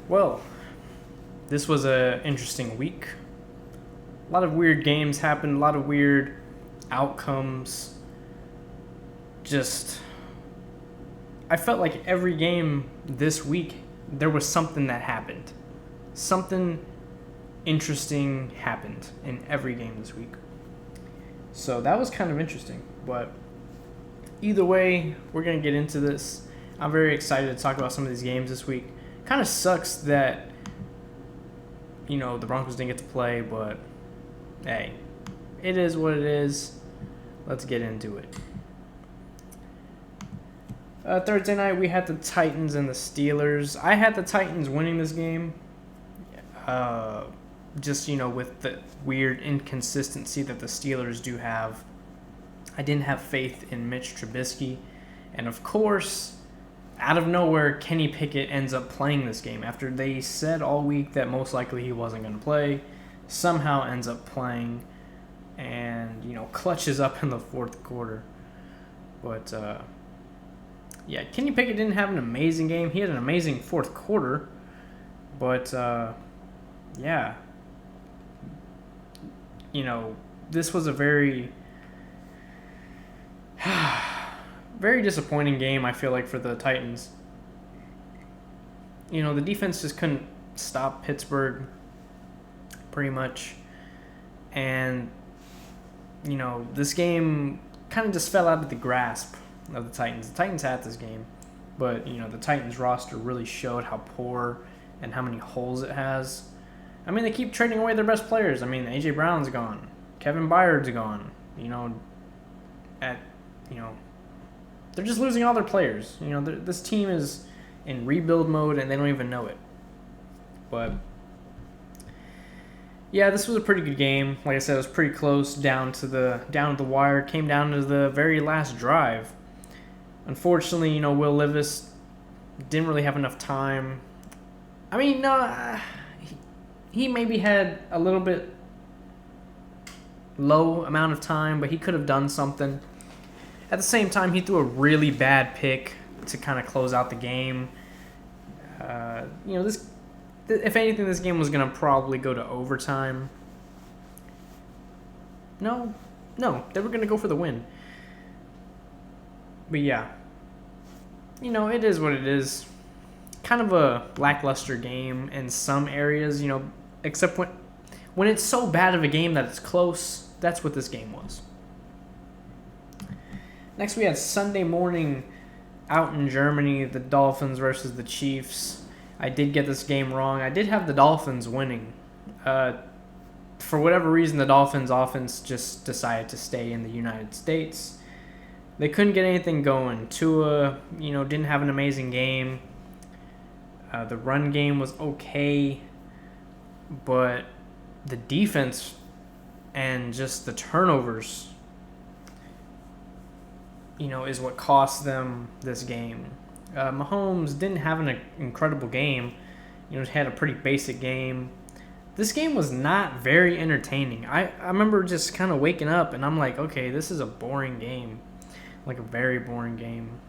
Well, this was an interesting week. A lot of weird games happened, a lot of weird outcomes. Just, I felt like every game this week, there was something that happened. Something interesting happened in every game this week. So that was kind of interesting. But either way, we're going to get into this. I'm very excited to talk about some of these games this week. Kind of sucks that, the Broncos didn't get to play, but hey, it is what it is. Let's get into it. Thursday night, we had the Titans and the Steelers. I had the Titans winning this game. With the weird inconsistency that the Steelers do have. I didn't have faith in Mitch Trubisky. And of course, out of nowhere, Kenny Pickett ends up playing this game. After they said all week that most likely he wasn't going to play, somehow ends up playing and, clutches up in the fourth quarter. But, Kenny Pickett didn't have an amazing game. He had an amazing fourth quarter. But, this was a very, very disappointing game, I feel like, for the Titans. The defense just couldn't stop Pittsburgh, pretty much. And, this game kind of just fell out of the grasp of the Titans. The Titans had this game, but, the Titans roster really showed how poor and how many holes it has. They keep trading away their best players. A.J. Brown's gone. Kevin Byard's gone. They're just losing all their players. This team is in rebuild mode, and they don't even know it. But, yeah, this was a pretty good game. Like I said, it was pretty close down to the wire. Came down to the very last drive. Unfortunately, Will Levis didn't really have enough time. He maybe had a little bit low amount of time, but he could have done something. At the same time, he threw a really bad pick to kind of close out the game. If anything, this game was going to probably go to overtime. No, they were going to go for the win. But yeah, it is what it is. Kind of a lackluster game in some areas, except when it's so bad of a game that it's close. That's what this game was. Next, we had Sunday morning out in Germany, the Dolphins versus the Chiefs. I did get this game wrong. I did have the Dolphins winning. For whatever reason, the Dolphins offense just decided to stay in the United States. They couldn't get anything going. Tua, didn't have an amazing game. The run game was okay, but the defense and just the turnovers, is what cost them this game. Mahomes didn't have an incredible game. He had a pretty basic game. This game was not very entertaining. I remember just kind of waking up and I'm like, okay, this is a boring game. Like a very boring game.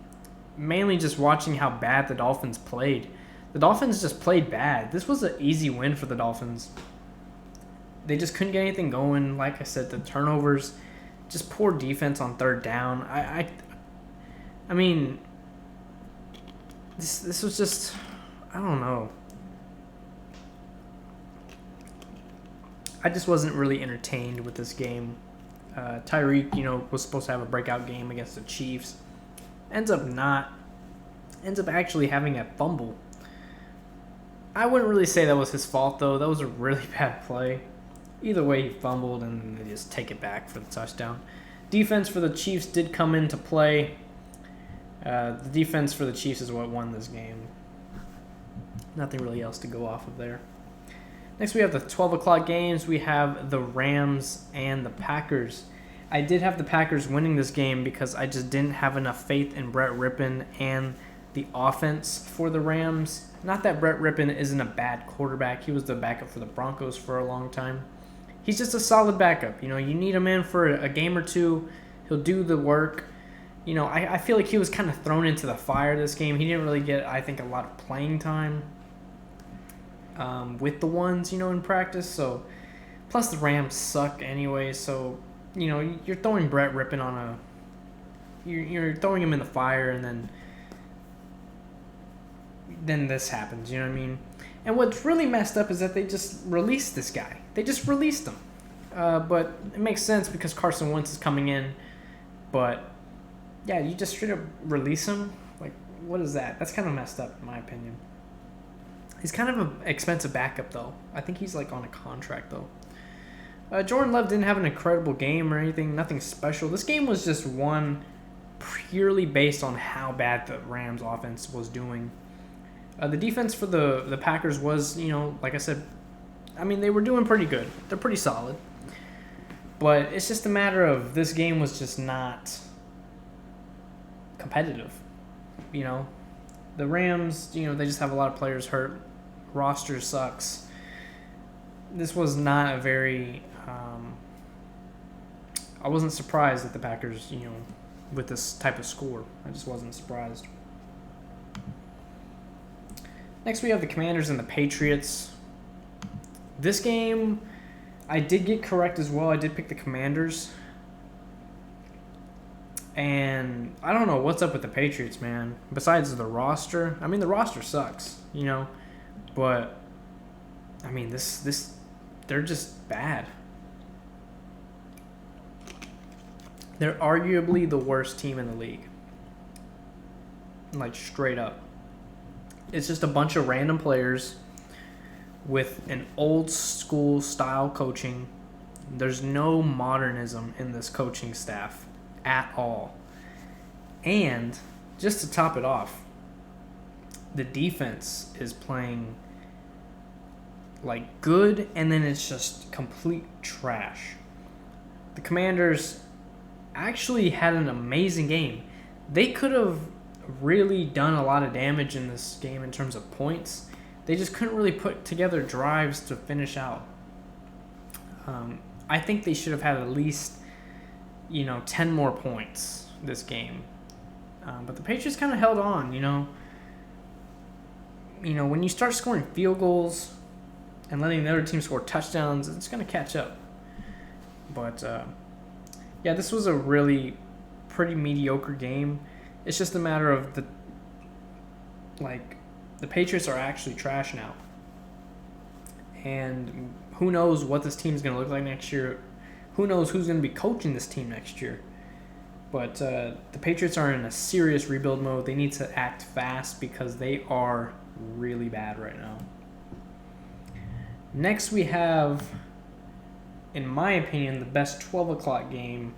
Mainly just watching how bad the Dolphins played. The Dolphins just played bad. This was an easy win for the Dolphins. They just couldn't get anything going. Like I said, the turnovers, just poor defense on third down. This was just, I don't know. I just wasn't really entertained with this game. Tyreek, was supposed to have a breakout game against the Chiefs. Ends up actually having a fumble. I wouldn't really say that was his fault, though. That was a really bad play. Either way, he fumbled, and they just take it back for the touchdown. Defense for the Chiefs did come into play. The defense for the Chiefs is what won this game. Nothing really else to go off of there. Next, we have the 12 o'clock games. We have the Rams and the Packers. I did have the Packers winning this game because I just didn't have enough faith in Brett Rippon and the offense for the Rams. Not that Brett Rippon isn't a bad quarterback. He was the backup for the Broncos for a long time. He's just a solid backup. You need him in for a game or two. He'll do the work. I feel like he was kind of thrown into the fire this game. He didn't really get, I think, a lot of playing time. with the ones, in practice. So, plus the Rams suck anyway. So, you're throwing Brett Rippon on you're throwing him in the fire, and then this happens. You know what I mean? And what's really messed up is that they just released this guy. They just released him. But it makes sense because Carson Wentz is coming in. But, yeah, you just straight up release him? Like, what is that? That's kind of messed up, in my opinion. He's kind of an expensive backup, though. I think he's, on a contract, though. Jordan Love didn't have an incredible game or anything. Nothing special. This game was just won purely based on how bad the Rams' offense was doing. The defense for the Packers was, like I said, they were doing pretty good. They're pretty solid. But it's just a matter of this game was just not competitive. The Rams, they just have a lot of players hurt. Roster sucks. This was not a very... I wasn't surprised that the Packers, with this type of score. I just wasn't surprised. Next, we have the Commanders and the Patriots. This game, I did get correct as well. I did pick the Commanders. And I don't know what's up with the Patriots, man. Besides the roster. The roster sucks, But, they're just bad. They're arguably the worst team in the league. Straight up. It's just a bunch of random players with an old school style coaching. There's no modernism in this coaching staff at all. And just to top it off, the defense is playing good, and then it's just complete trash. The Commanders actually had an amazing game. They could have really done a lot of damage in this game in terms of points. They just couldn't really put together drives to finish out. I think they should have had at least, 10 more points this game. But the Patriots kind of held on, when you start scoring field goals and letting the other team score touchdowns, it's going to catch up. But, yeah, this was a really pretty mediocre game. It's just a matter of the Patriots are actually trash now. And who knows what this team's going to look like next year. Who knows who's going to be coaching this team next year. But the Patriots are in a serious rebuild mode. They need to act fast because they are really bad right now. Next we have, in my opinion, the best 12 o'clock game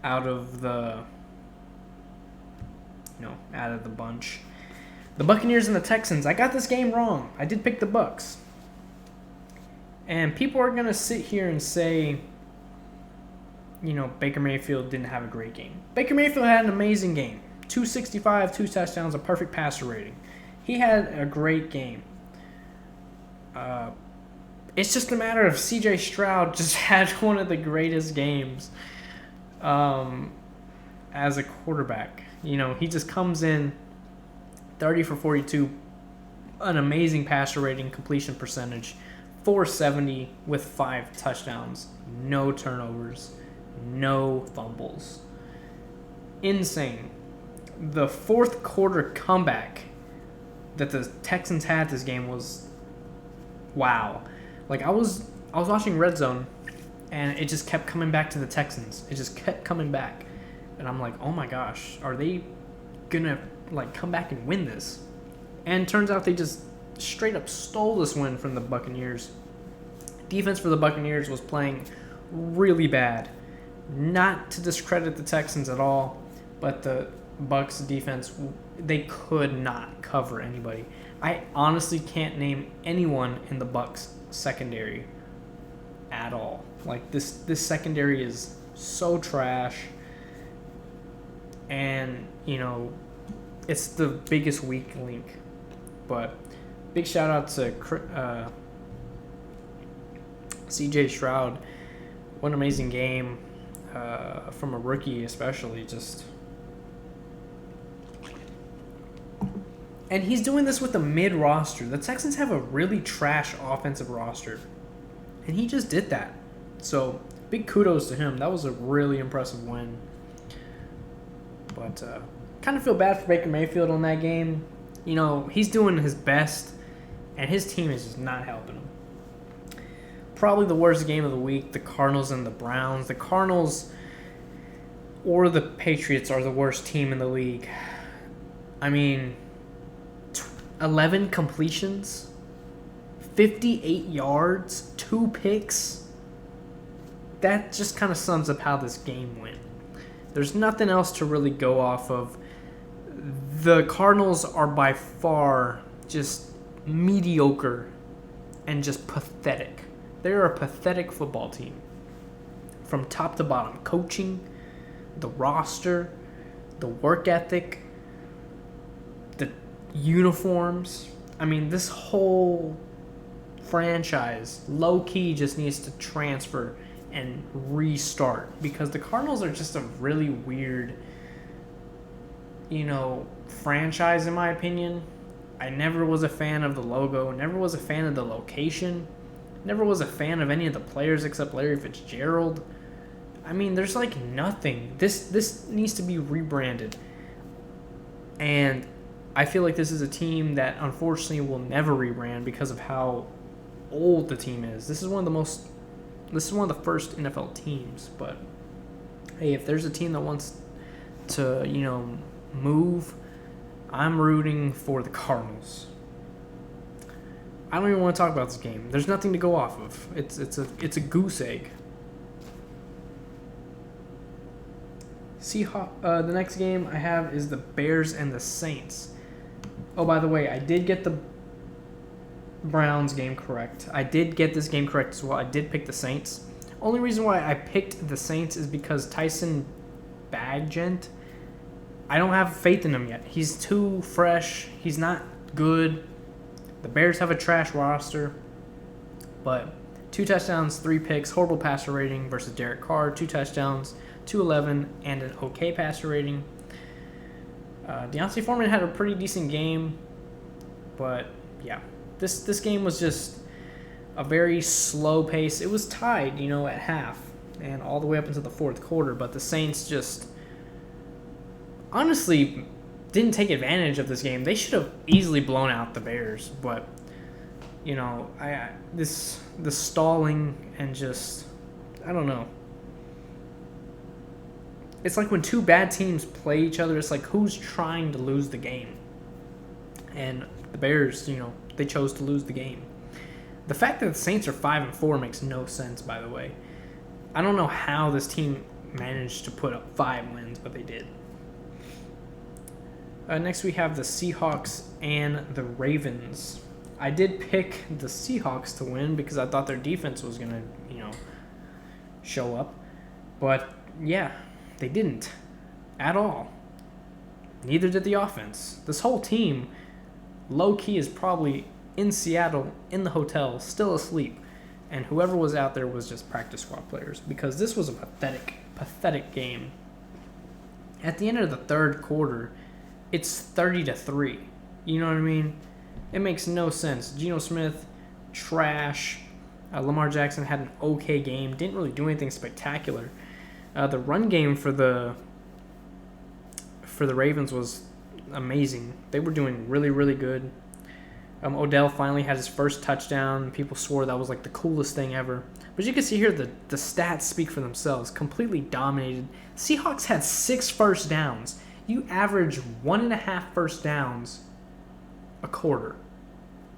out of the bunch. The Buccaneers and the Texans. I got this game wrong. I did pick the Bucs. And people are going to sit here and say, Baker Mayfield didn't have a great game. Baker Mayfield had an amazing game. 265, 2 touchdowns, a perfect passer rating. He had a great game. It's just a matter of C.J. Stroud just had one of the greatest games as a quarterback. He just comes in 30 for 42, an amazing passer rating, completion percentage, 470 with 5 touchdowns, no turnovers, no fumbles. Insane. The fourth quarter comeback that the Texans had this game was wow. I was watching Red Zone, and it just kept coming back to the Texans. It just kept coming back. And I'm like, oh my gosh, are they going to come back and win this? And turns out they just straight up stole this win from the Buccaneers. Defense for the Buccaneers was playing really bad. Not to discredit the Texans at all, but the Bucs defense, they could not cover anybody. I honestly can't name anyone in the Bucs secondary at all. This secondary is so trash. And, it's the biggest weak link. But big shout out to C.J. Stroud. What an amazing game from a rookie, especially. Just And he's doing this with a mid roster. The Texans have a really trash offensive roster. And he just did that. So, big kudos to him. That was a really impressive win. But, kind of feel bad for Baker Mayfield on that game. You know, he's doing his best, and his team is just not helping him. Probably the worst game of the week, the Cardinals and the Browns. The Cardinals or the Patriots are the worst team in the league. I mean, 11 completions, 58 yards, 2 picks. That just kind of sums up how this game went. There's nothing else to really go off of. The Cardinals are by far just mediocre and just pathetic. They're a pathetic football team. From top to bottom. Coaching, the roster, the work ethic, the uniforms. I mean, this whole franchise, low-key, just needs to transfer and restart. Because the Cardinals are just a really weird, franchise in my opinion. I never was a fan of the logo, never was a fan of the location, never was a fan of any of the players except Larry Fitzgerald. I mean, there's like nothing. This needs to be rebranded. And I feel like this is a team that unfortunately will never rebrand because of how old the team is. This is one of the first NFL teams, but hey, if there's a team that wants to, move, I'm rooting for the Cardinals. I don't even want to talk about this game. There's nothing to go off of. It's a goose egg. The next game I have is the Bears and the Saints. Oh, by the way, I did get the Browns game correct. I did get this game correct as well. I did pick the Saints. Only reason why I picked the Saints is because Tyson Bagent, I don't have faith in him yet. He's too fresh. He's not good. The Bears have a trash roster. But 2 touchdowns, 3 picks, horrible passer rating versus Derek Carr. 2 touchdowns, 211, and an okay passer rating. Deontay Foreman had a pretty decent game. But, yeah. This game was just a very slow pace. It was tied, at half and all the way up into the fourth quarter. But the Saints just honestly didn't take advantage of this game. They should have easily blown out the Bears. But, the stalling and just, I don't know. It's like when 2 bad teams play each other, it's like who's trying to lose the game? And the Bears, they chose to lose the game. The fact that the Saints are 5-4 makes no sense, by the way. I don't know how this team managed to put up 5 wins, but they did. Next we have the Seahawks and the Ravens. I did pick the Seahawks to win because I thought their defense was going to, show up. But, yeah, they didn't at all. Neither did the offense. This whole team, low-key, is probably in Seattle, in the hotel, still asleep. And whoever was out there was just practice squad players because this was a pathetic game. At the end of the third quarter, it's 30-3. You know what I mean? It makes no sense. Geno Smith, trash. Lamar Jackson had an okay game. Didn't really do anything spectacular. The run game for the Ravens was amazing. They were doing really, really good. Odell finally had his first touchdown. People swore that was like the coolest thing ever. But you can see here the stats speak for themselves. Completely dominated. Seahawks had 6 first downs. You average 1.5 first downs a quarter.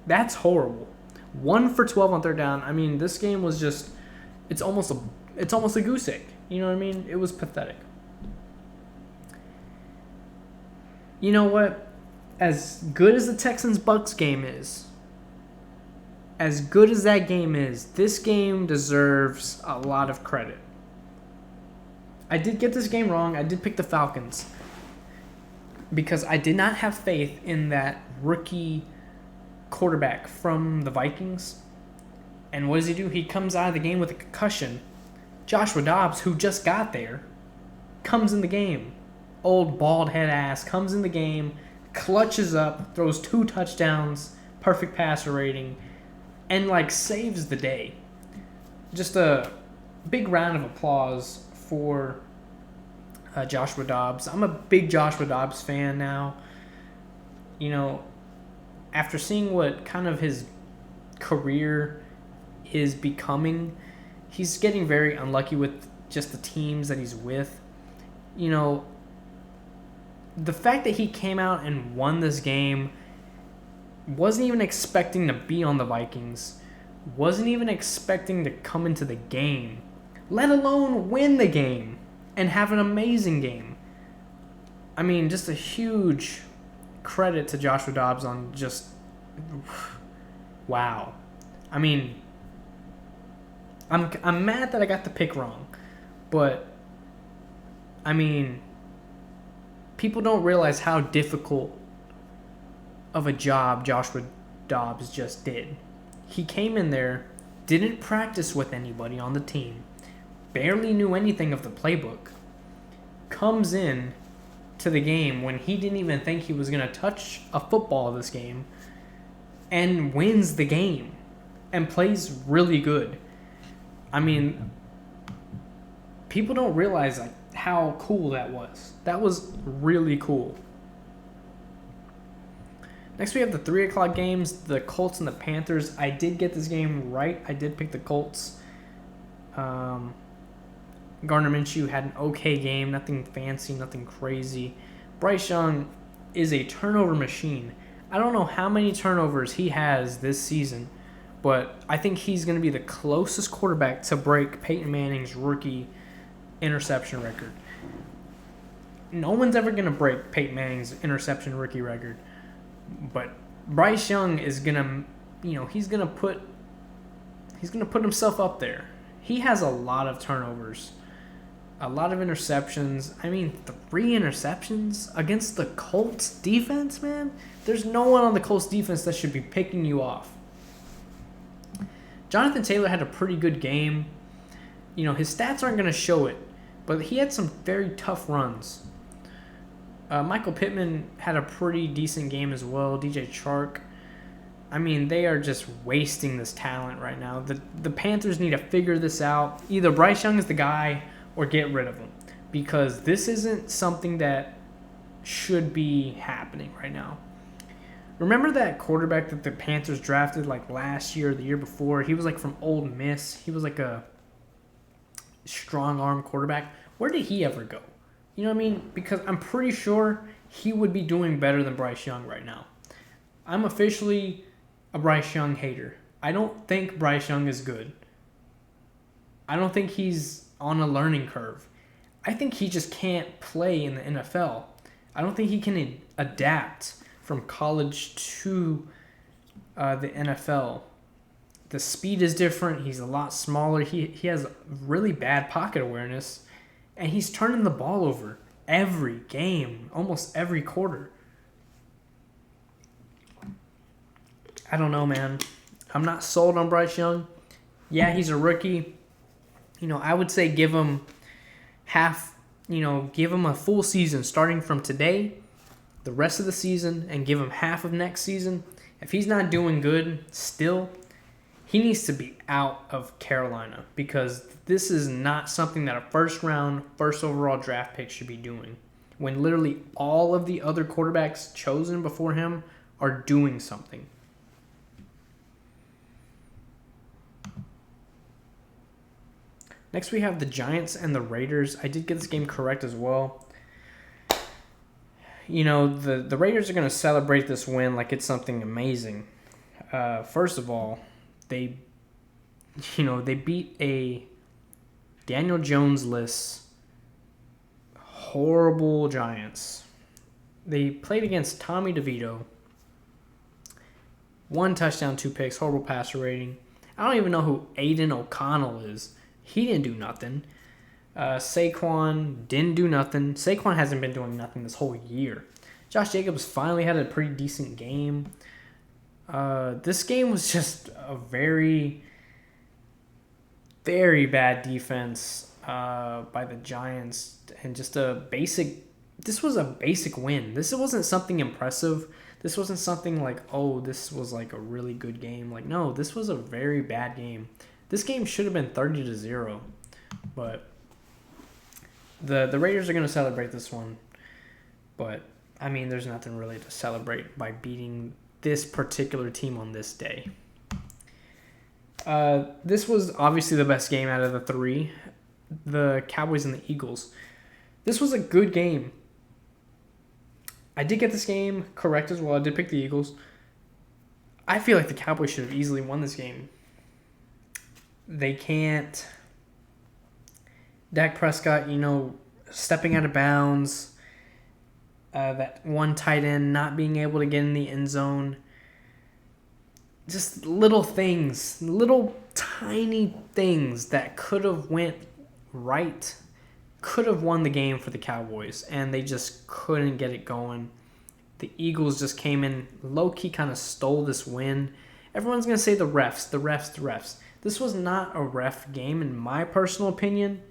That's horrible. 1 for 12 on third down. I mean, this game was just, it's almost a goose egg. You know what I mean? It was pathetic. You know what? As good as the Texans-Bucks game is, as good as that game is, this game deserves a lot of credit. I did get this game wrong. I did pick the Falcons because I did not have faith in that rookie quarterback from the Vikings. And what does he do? He comes out of the game with a concussion. Joshua Dobbs, who just got there, comes in the game. Old bald head ass comes in the game, clutches up, throws 2 touchdowns, perfect passer rating, and like saves the day. Just a big round of applause for Joshua Dobbs. I'm a big Joshua Dobbs fan now. You know, after seeing what kind of his career is becoming, he's getting very unlucky with just the teams that he's with. You know, the fact that he came out and won this game, wasn't even expecting to be on the Vikings, wasn't even expecting to come into the game, let alone win the game and have an amazing game. I mean, just a huge credit to Joshua Dobbs on just, wow. I mean, I'm mad that I got the pick wrong, but I mean, people don't realize how difficult of a job Joshua Dobbs just did. He came in there, didn't practice with anybody on the team, barely knew anything of the playbook, comes in to the game when he didn't even think he was going to touch a football this game, and wins the game and plays really good. I mean, people don't realize like how cool that was. That was really cool. Next, we have the 3 o'clock games, the Colts and the Panthers. I did get this game right. I did pick the Colts. Gardner Minshew had an okay game, nothing fancy, nothing crazy. Bryce Young is a turnover machine. I don't know how many turnovers he has this season, but I think he's going to be the closest quarterback to break Peyton Manning's rookie interception record. No one's ever going to break Peyton Manning's interception rookie record. But Bryce Young is gonna, he's gonna put himself up there. He has a lot of turnovers, a lot of interceptions. I mean, 3 interceptions against the Colts defense, man. There's no one on the Colts defense that should be picking you off. Jonathan Taylor had a pretty good game. His stats aren't gonna show it, but he had some very tough runs. Michael Pittman had a pretty decent game as well. DJ Chark. I mean, they are just wasting this talent right now. The Panthers need to figure this out. Either Bryce Young is the guy or get rid of him, because this isn't something that should be happening right now. Remember that quarterback that the Panthers drafted like last year or the year before? He was like from Ole Miss. He was like a strong arm quarterback. Where did he ever go? You know what I mean? Because I'm pretty sure he would be doing better than Bryce Young right now. I'm officially a Bryce Young hater. I don't think Bryce Young is good. I don't think he's on a learning curve. I think he just can't play in the NFL. I don't think he can adapt from college to the NFL. The speed is different. He's a lot smaller. He has really bad pocket awareness. And he's turning the ball over every game, almost every quarter. I don't know, man. I'm not sold on Bryce Young. Yeah, he's a rookie. I would say give him give him a full season starting from today, the rest of the season, and give him half of next season. If he's not doing good still, he needs to be out of Carolina, because this is not something that a first overall draft pick should be doing, when literally all of the other quarterbacks chosen before him are doing something. Next, we have the Giants and the Raiders. I did get this game correct as well. The Raiders are going to celebrate this win like it's something amazing. First of all, they beat a Daniel Jones-less horrible Giants. They played against Tommy DeVito. 1 touchdown, 2 picks, horrible passer rating. I don't even know who Aiden O'Connell is. He didn't do nothing. Saquon didn't do nothing. Saquon hasn't been doing nothing this whole year. Josh Jacobs finally had a pretty decent game. This game was just a very, very bad defense by the Giants, and just a basic this was a basic win. This wasn't something impressive. This wasn't something like, oh, this was like a really good game. Like, no, this was a very bad game. This game should have been 30-0, but the Raiders are going to celebrate this one. But I mean, there's nothing really to celebrate by beating this particular team on this day. This was obviously the best game out of the three, the Cowboys and the Eagles. This was a good game. I did get this game correct as well. I did pick the Eagles. I feel like the Cowboys should have easily won this game. They can't. Dak Prescott, stepping out of bounds. That one tight end not being able to get in the end zone. Just little things, little tiny things that could have went right, could have won the game for the Cowboys, and they just couldn't get it going. The Eagles just came in, low-key kind of stole this win. Everyone's going to say the refs. This was not a ref game in my personal opinion.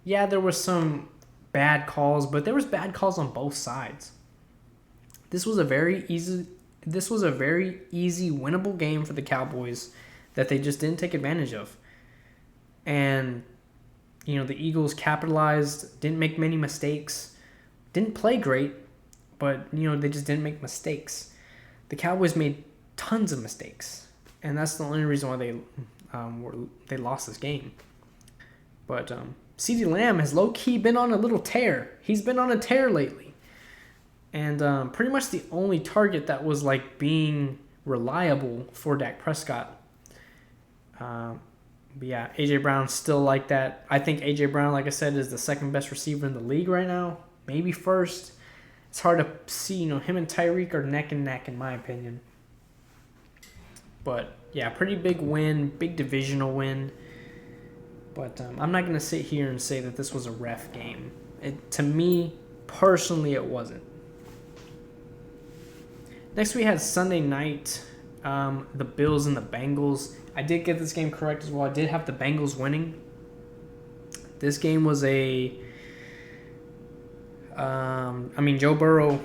Yeah, there was some bad calls, but there was bad calls on both sides. This was a very easy winnable game for the Cowboys that they just didn't take advantage of. And the Eagles capitalized, didn't make many mistakes, didn't play great, but they just didn't make mistakes. The Cowboys made tons of mistakes, and that's the only reason why they lost this game. But CeeDee Lamb has low-key been on a little tear. He's been on a tear lately. And pretty much the only target that was like being reliable for Dak Prescott. But yeah, A.J. Brown's still like that. I think A.J. Brown, like I said, is the second best receiver in the league right now. Maybe first. It's hard to see, him and Tyreek are neck and neck in my opinion. But yeah, pretty big win, big divisional win. But I'm not going to sit here and say that this was a ref game. To me, personally, it wasn't. Next, we had Sunday night, the Bills and the Bengals. I did get this game correct as well. I did have the Bengals winning. This game was Joe Burrow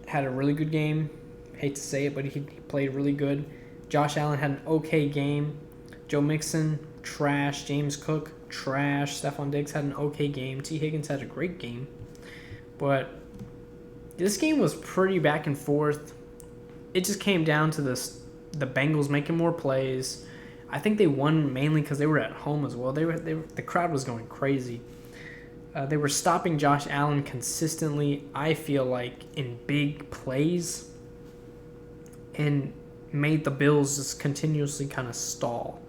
had a really good game. Hate to say it, but he played really good. Josh Allen had an okay game. Joe Mixon, trash. James Cook, trash. Stephon Diggs had an okay game. T. Higgins had a great game. But this game was pretty back and forth. It just came down to the Bengals making more plays. I think they won mainly because they were at home as well. The crowd was going crazy. They were stopping Josh Allen consistently, I feel like, in big plays, and made the Bills just continuously kind of stall.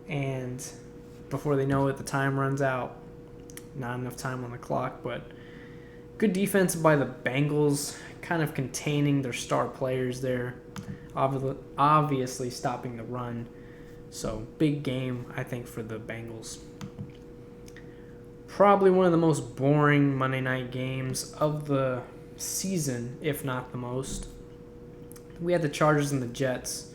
And before they know it, the time runs out. Not enough time on the clock, but good defense by the Bengals, kind of containing their star players there, obviously stopping the run. So, big game, I think, for the Bengals. Probably one of the most boring Monday night games of the season, if not the most. We had the Chargers and the Jets.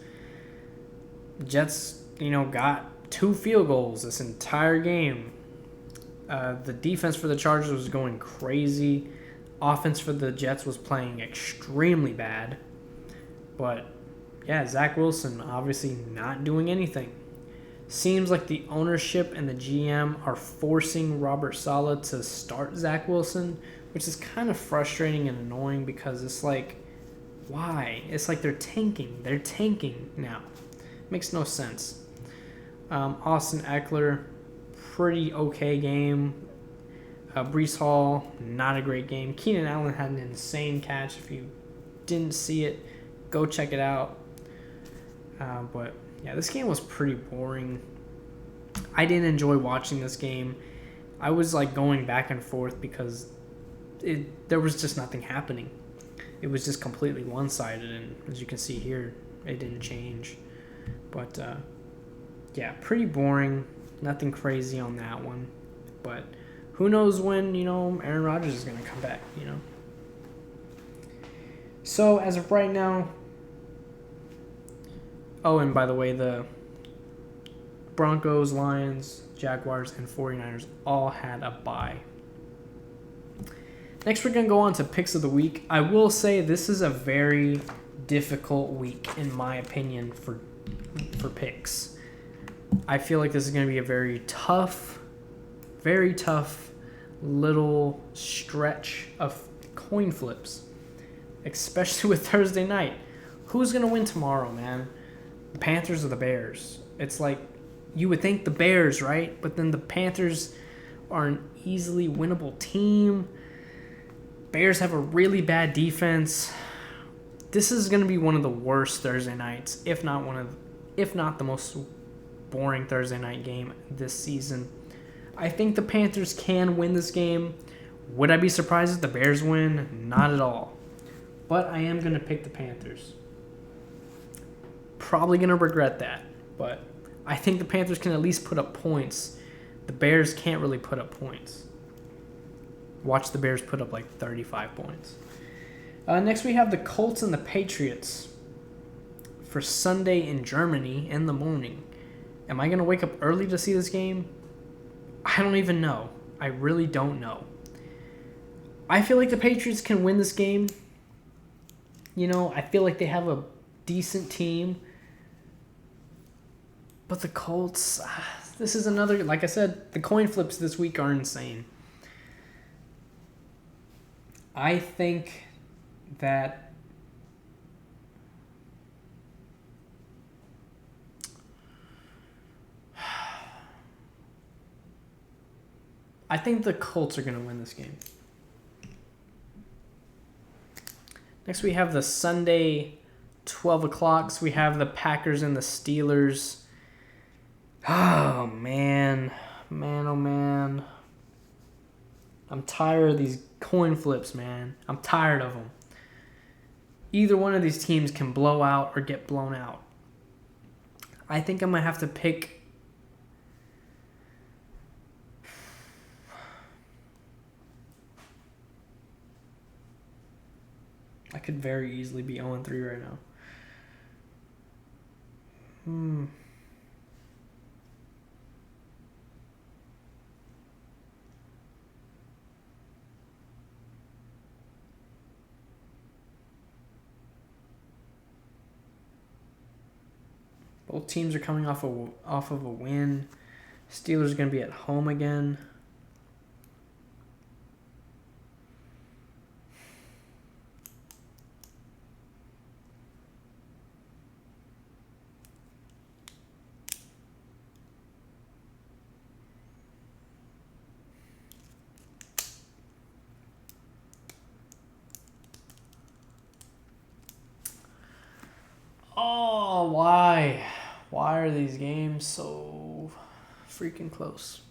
Jets, got 2 field goals this entire game. The defense for the Chargers was going crazy. Offense for the Jets was playing extremely bad. But, yeah, Zach Wilson obviously not doing anything. Seems like the ownership and the GM are forcing Robert Saleh to start Zach Wilson, which is kind of frustrating and annoying because it's like, why? It's like they're tanking. They're tanking now. Makes no sense. Austin Eckler, pretty okay game. Breece Hall, not a great game. Keenan Allen had an insane catch. If you didn't see it, go check it out. But yeah, this game was pretty boring. I didn't enjoy watching this game. I was like going back and forth because there was just nothing happening. It was just completely one-sided, and as you can see here, it didn't change. But yeah, pretty boring. Nothing crazy on that one. But who knows when, Aaron Rodgers is going to come back, So, as of right now... Oh, and by the way, the Broncos, Lions, Jaguars, and 49ers all had a bye. Next, we're going to go on to picks of the week. I will say this is a very difficult week, in my opinion, for picks. I feel like this is going to be a very tough little stretch of coin flips, especially with Thursday night. Who's going to win tomorrow, man? The Panthers or the Bears? It's like you would think the Bears, right? But then the Panthers are an easily winnable team. Bears have a really bad defense. This is going to be one of the worst Thursday nights, if not the most boring Thursday night game this season. I think the Panthers can win this game. Would I be surprised if the Bears win? Not at all. But I am going to pick the Panthers. Probably going to regret that, but I think the Panthers can at least put up points. The Bears can't really put up points. Watch the Bears put up like 35 points. Next, we have the Colts and the Patriots for Sunday in Germany in the morning. Am I going to wake up early to see this game? I don't even know. I really don't know. I feel like the Patriots can win this game. You know, I feel like they have a decent team. But the Colts, this is another, like I said, the coin flips this week are insane. I think that the Colts are going to win this game. Next, we have the Sunday 12 o'clocks. We have the Packers and the Steelers. Oh, man. Oh, man. I'm tired of these coin flips, man. I'm tired of them. Either one of these teams can blow out or get blown out. I think I'm going to have to pick... I could very easily be 0-3 right now. Both teams are coming off of a win. Steelers are going to be at home again. Oh, why? Why are these games so freaking close?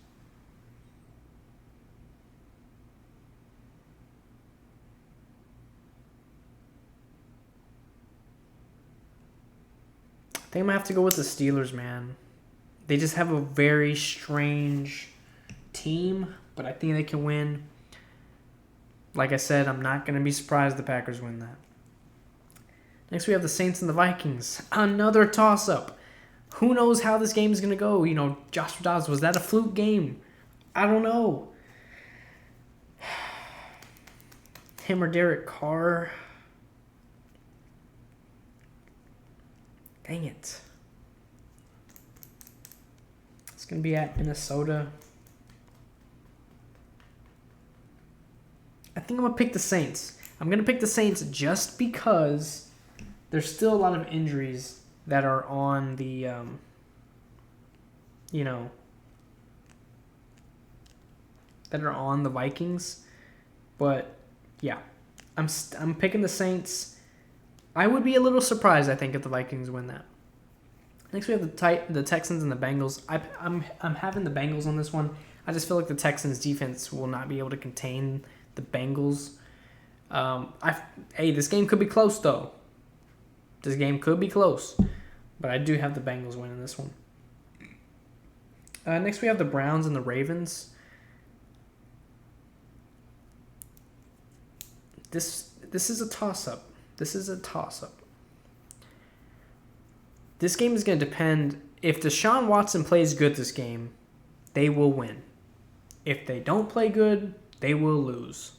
I think I'm going to have to go with the Steelers, man. They just have a very strange team, but I think they can win. Like I said, I'm not going to be surprised the Packers win that. Next, we have the Saints and the Vikings. Another toss-up. Who knows how this game is going to go? You know, Joshua Dobbs, was that a fluke game? I don't know. Him or Derek Carr? Dang it. It's going to be at Minnesota. I think I'm going to pick the Saints. I'm going to pick the Saints just because there's still a lot of injuries that are on the, that are on the Vikings. But, yeah, I'm picking the Saints. I would be a little surprised, I think, if the Vikings win that. Next, we have the Texans and the Bengals. I'm having the Bengals on this one. I just feel like the Texans' defense will not be able to contain the Bengals. This game could be close, though. This game could be close, but I do have the Bengals winning this one. Next, we have the Browns and the Ravens. This is a toss-up. This game is going to depend. If Deshaun Watson plays good this game, they will win. If they don't play good, they will lose.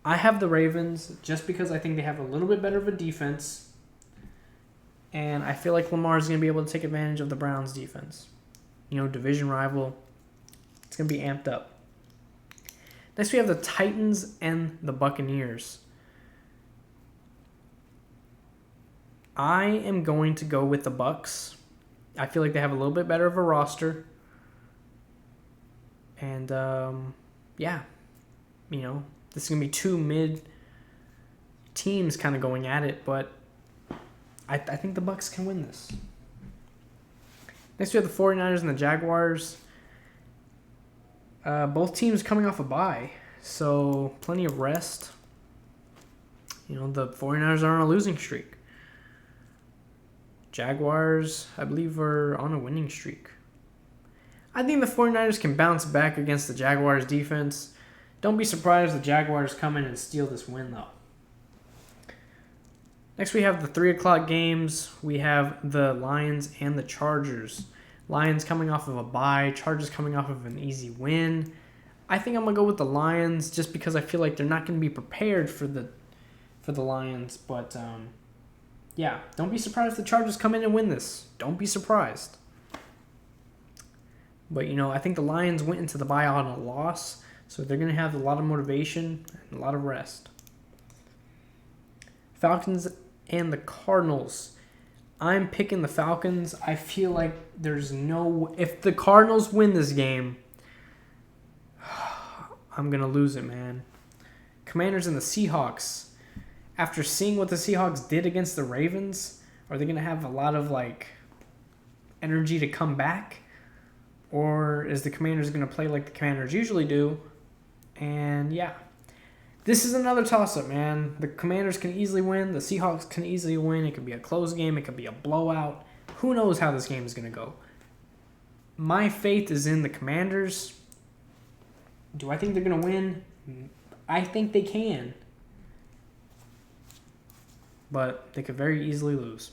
I have the Ravens just because I think they have a little bit better of a defense. And I feel like Lamar is going to be able to take advantage of the Browns' defense. Division rival. It's going to be amped up. Next, we have the Titans and the Buccaneers. I am going to go with the Bucs. I feel like they have a little bit better of a roster. And, this is going to be two mid teams kind of going at it, but I think the Bucs can win this. Next, we have the 49ers and the Jaguars. Both teams coming off a bye, so plenty of rest. The 49ers are on a losing streak. Jaguars, I believe, are on a winning streak. I think the 49ers can bounce back against the Jaguars defense. Don't be surprised if the Jaguars come in and steal this win, though. Next, we have the 3 o'clock games. We have the Lions and the Chargers. Lions coming off of a bye. Chargers coming off of an easy win. I think I'm going to go with the Lions just because I feel like they're not going to be prepared for the Lions. But, don't be surprised if the Chargers come in and win this. Don't be surprised. But, I think the Lions went into the bye on a loss, so they're going to have a lot of motivation and a lot of rest. Falcons and the Cardinals. I'm picking the Falcons. I feel like if the Cardinals win this game, I'm going to lose it, man. Commanders and the Seahawks. After seeing what the Seahawks did against the Ravens, are they going to have a lot of energy to come back? Or is the Commanders going to play like the Commanders usually do? And this is another toss-up, man. The Commanders can easily win. The Seahawks can easily win. It could be a close game. It could be a blowout. Who knows how this game is going to go? My faith is in the Commanders. Do I think they're going to win? I think they can. But they could very easily lose.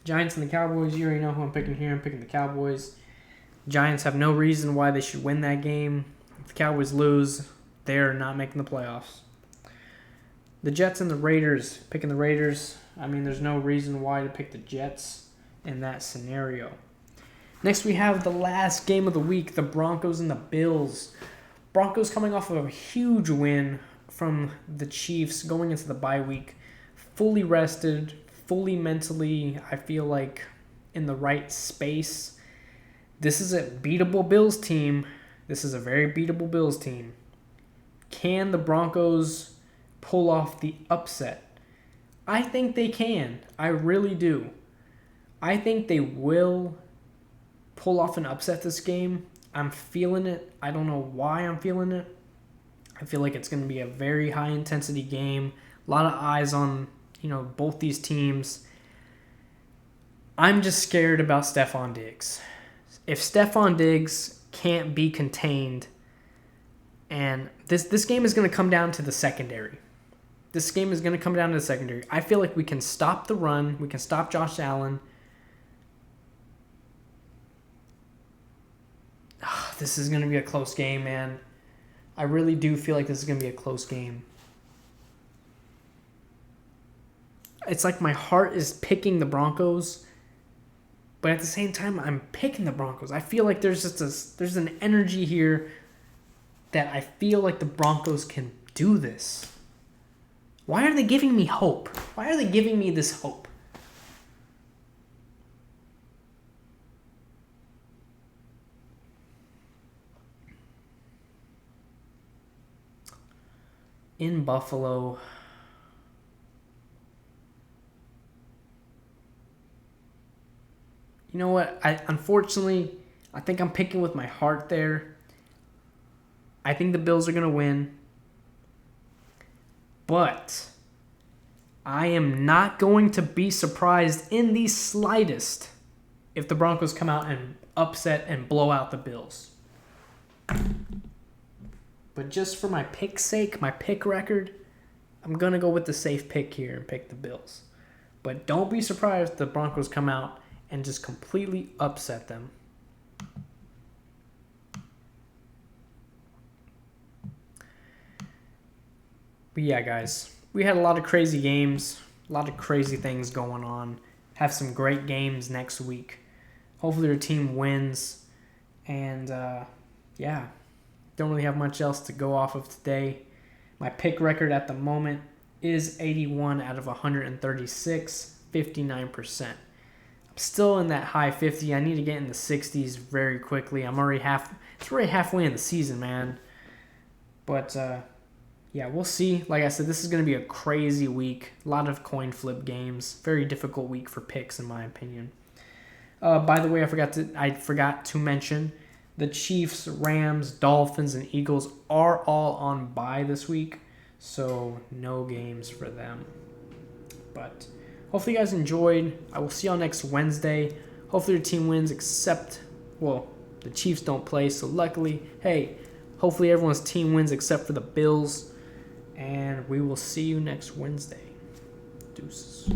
Giants and the Cowboys, you already know who I'm picking here. I'm picking the Cowboys. Giants have no reason why they should win that game. If the Cowboys lose, they're not making the playoffs. The Jets and the Raiders. Picking the Raiders. I mean, there's no reason why to pick the Jets in that scenario. Next, we have the last game of the week, the Broncos and the Bills. Broncos coming off of a huge win from the Chiefs going into the bye week. Fully rested, fully mentally, I feel like, in the right space. This is a beatable Bills team. This is a very beatable Bills team. Can the Broncos pull off the upset? I think they can. I really do. I think they will pull off an upset this game. I'm feeling it. I don't know why I'm feeling it. I feel like it's going to be a very high-intensity game. A lot of eyes on, both these teams. I'm just scared about Stephon Diggs. If Stephon Diggs can't be contained, and this game is going to come down to the secondary. This game is going to come down to the secondary. I feel like we can stop the run. We can stop Josh Allen. This is going to be a close game, man. I really do feel like this is going to be a close game. It's like my heart is picking the Broncos, but at the same time, I'm picking the Broncos. I feel like there's an energy here that I feel like the Broncos can do this. Why are they giving me hope? Why are they giving me this hope? In Buffalo, you know what? Unfortunately, I think I'm picking with my heart there. I think the Bills are going to win. But I am not going to be surprised in the slightest if the Broncos come out and upset and blow out the Bills. But just for my pick's sake, my pick record, I'm going to go with the safe pick here and pick the Bills. But don't be surprised if the Broncos come out and just completely upset them. But yeah, guys, we had a lot of crazy games, a lot of crazy things going on. Have some great games next week. Hopefully your team wins. And yeah, don't really have much else to go off of today. My pick record at the moment is 81 out of 136, 59%. I'm still in that high 50. I need to get in the 60s very quickly. It's already halfway in the season, man. But yeah, we'll see. Like I said, this is going to be a crazy week. A lot of coin flip games. Very difficult week for picks, in my opinion. By the way, I forgot to mention the Chiefs, Rams, Dolphins, and Eagles are all on bye this week, so no games for them. But hopefully you guys enjoyed. I will see y'all next Wednesday. Hopefully your team wins, the Chiefs don't play, so luckily, hey, hopefully everyone's team wins except for the Bills. And we will see you next Wednesday. Deuces.